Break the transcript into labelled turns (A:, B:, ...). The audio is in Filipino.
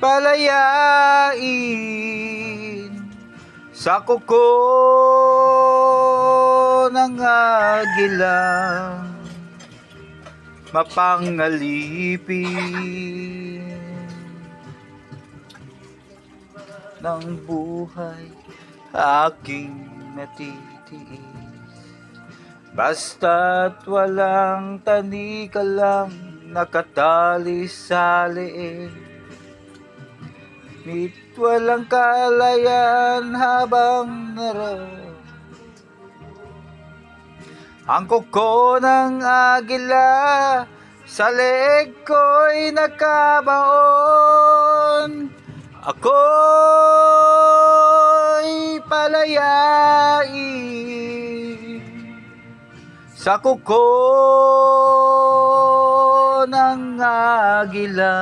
A: palayain sa kuko ng agila, mapangalipin ng buhay aking natitiis. Basta't walang tanikalang nakatali sa leeg, nit walang kalayaan habang ang kuko ng agila sa leeg ko'y nakabaon. Ako'y palayain sa kuko ng agila.